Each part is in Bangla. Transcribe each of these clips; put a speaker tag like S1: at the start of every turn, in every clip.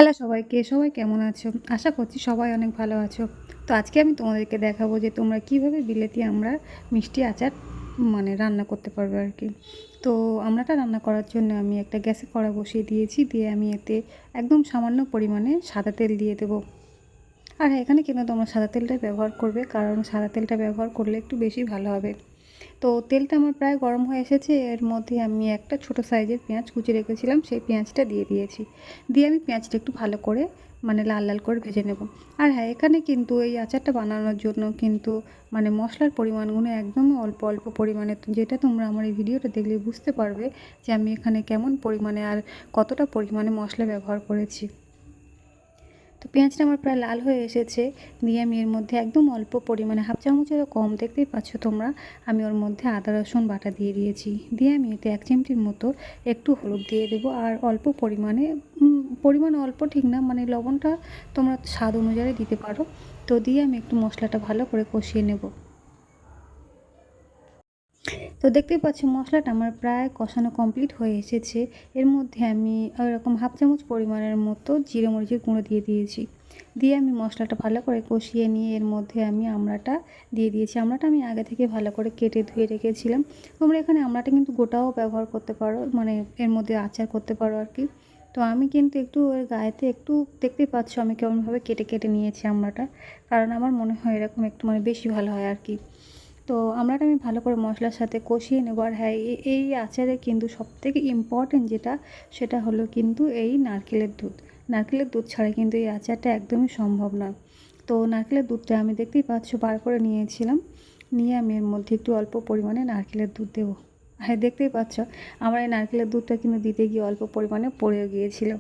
S1: হ্যালো সবাইকে, সবাই কেমন আছো? আশা করছি সবাই অনেক ভালো আছো। তো আজকে আমি তোমাদেরকে দেখাবো যে তোমরা কিভাবে বিলেতি আমড়ার মিষ্টি আচার রান্না করতে পারবে আর কি। তো আমড়াটা রান্না করার জন্য আমি একটা গ্যাসে কড়া বসিয়ে দিয়েছি, দিয়ে আমি এতে একদম সামান্য পরিমাণে সাদা তেল দিয়ে দেবো। আর হ্যাঁ, এখানে কিন্তু তোমরা সাদা তেলটাই ব্যবহার করবে, কারণ সাদা তেলটা ব্যবহার করলে একটু বেশি ভালো হবে। তো তেলটা আমার প্রায় গরম হয়ে এসেছে। এর মধ্যে আমি একটা ছোটো সাইজের পেঁয়াজ কুচি রেখেছিলাম, সেই পেঁয়াজটা দিয়ে দিয়েছি। দিয়ে আমি পেঁয়াজটা একটু ভালো করে লাল লাল করে ভেজে নেব। আর হ্যাঁ, এখানে কিন্তু এই আচারটা বানানোর জন্য কিন্তু মশলার পরিমাণগুলো একদমই অল্প অল্প পরিমাণে, যেটা তোমরা আমার এই ভিডিওটা দেখলে বুঝতে পারবে যে আমি এখানে কেমন পরিমাণে আর কতটা পরিমাণে মশলা ব্যবহার করেছি। তো পেঁয়াজটা আমার প্রায় লাল হয়ে এসেছে। দিয়ে আমি এর মধ্যে একদম অল্প পরিমাণে, হাফ চামচেরও কম, দেখতেই পাচ্ছ তোমরা, আমি ওর মধ্যে আদা রসুন বাটা দিয়ে দিয়েছি। দিয়ে আমি এতে 1 চিমটির মতো একটু হলুদ দিয়ে দেবো, আর অল্প পরিমাণে, পরিমাণ অল্প ঠিক না, লবণটা তোমরা স্বাদ অনুযায়ী দিতে পারো। তো দিয়ে আমি একটু মশলাটা ভালো করে কষিয়ে নেব। তো দেখতেই পাচ্ছি মশলাটা আমার প্রায় কষানো কমপ্লিট হয়ে এসেছে। এর মধ্যে আমি ওরকম হাফ চামচ পরিমাণের মতো জিরে মরিচের গুঁড়ো দিয়ে দিয়েছি। দিয়ে আমি মশলাটা ভালো করে কষিয়ে নিয়ে এর মধ্যে আমি আমড়াটা দিয়ে দিয়েছি। আমড়াটা আমি আগে থেকে ভালো করে কেটে ধুয়ে রেখেছিলাম। তোমরা এখানে আমড়াটা কিন্তু গোটাও ব্যবহার করতে পারো, এর মধ্যে আচার করতে পারো আর কি। তো আমি কিন্তু একটু ওর গায়েতে একটু, দেখতেই পাচ্ছ আমি কেমনভাবে কেটে কেটে নিয়েছি আমড়াটা, কারণ আমার মনে হয় এরকম একটু বেশি ভালো হয় আর কি। তো আমড়াটা আমি ভালো করে মশলার সাথে কষিয়ে নেব। আর হ্যাঁ, এই আচারে কিন্তু সবথেকে ইম্পর্টেন্ট যেটা, সেটা হলো কিন্তু এই নারকেলের দুধ। নারকেলের দুধ ছাড়া কিন্তু এই আচারটা একদমই সম্ভব নয়। তো নারকেলের দুধটা আমি, দেখতেই পাচ্ছ, বার করে নিয়েছিলাম। নিয়ে আমি এর মধ্যে একটু অল্প পরিমাণে নারকেলের দুধ দেবো। হ্যাঁ, দেখতেই পাচ্ছ আমার এই নারকেলের দুধটা কিন্তু দিতে গিয়ে অল্প পরিমাণে পড়ে গিয়েছিল।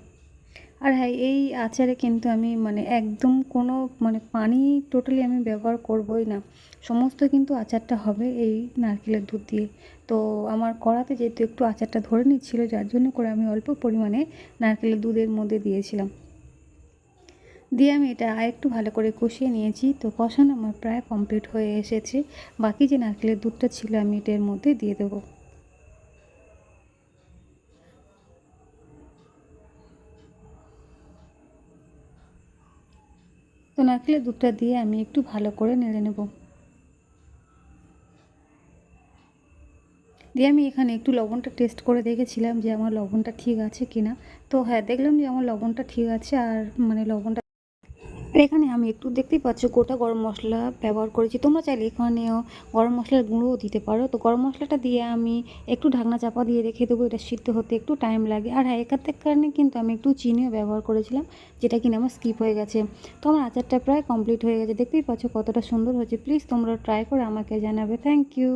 S1: আর হ্যাঁ, এই আচারে কিন্তু আমি একদম কোনো পানি টোটালি আমি ব্যবহার করবই না। সমস্ত কিন্তু আচারটা হবে এই নারকেলের দুধ দিয়ে। তো আমার কড়াতে যেহেতু একটু আচারটা ধরে নিচ্ছিল, যার জন্য করে আমি অল্প পরিমাণে নারকেলের দুধের মধ্যে দিয়েছিলাম। দিয়ে আমি এটা আরেকটু ভালো করে কষিয়ে নিয়েছি। তো কষানো আমার প্রায় কমপ্লিট হয়ে এসেছে। বাকি যে নারকেলের দুধটা ছিল আমি এটার মধ্যে দিয়ে দেবো। তো নারকেলের দুধটা দিয়ে আমি একটু ভালো করে নেড়ে নেব। দিয়ে আমি এখানে একটু লবণটা টেস্ট করে দেখেছিলাম যে আমার লবণটা ঠিক আছে কি না। তো হ্যাঁ, দেখলাম যে আমার লবণটা ঠিক আছে। আর লবণটা, আর এখানে আমি একটু, দেখতেই পাচ্ছ, গোটা গরম মশলা ব্যবহার করেছি। তোমরা চাইলে এখানেও গরম মশলার গুঁড়োও দিতে পারো। তো গরম মশলাটা দিয়ে আমি একটু ঢাকনা চাপা দিয়ে রেখে দেবো। এটা সিদ্ধ হতে একটু টাইম লাগে। আর হ্যাঁ, এখান থেকে কারণে কিন্তু আমি একটু চিনিও ব্যবহার করেছিলাম, যেটা কিনা আমার স্কিপ হয়ে গেছে। তো আমার আচারটা প্রায় কমপ্লিট হয়ে গেছে। দেখতেই পাচ্ছ কতটা সুন্দর হয়েছে। প্লিজ তোমরা ট্রাই করে আমাকে জানাবে। Thank you.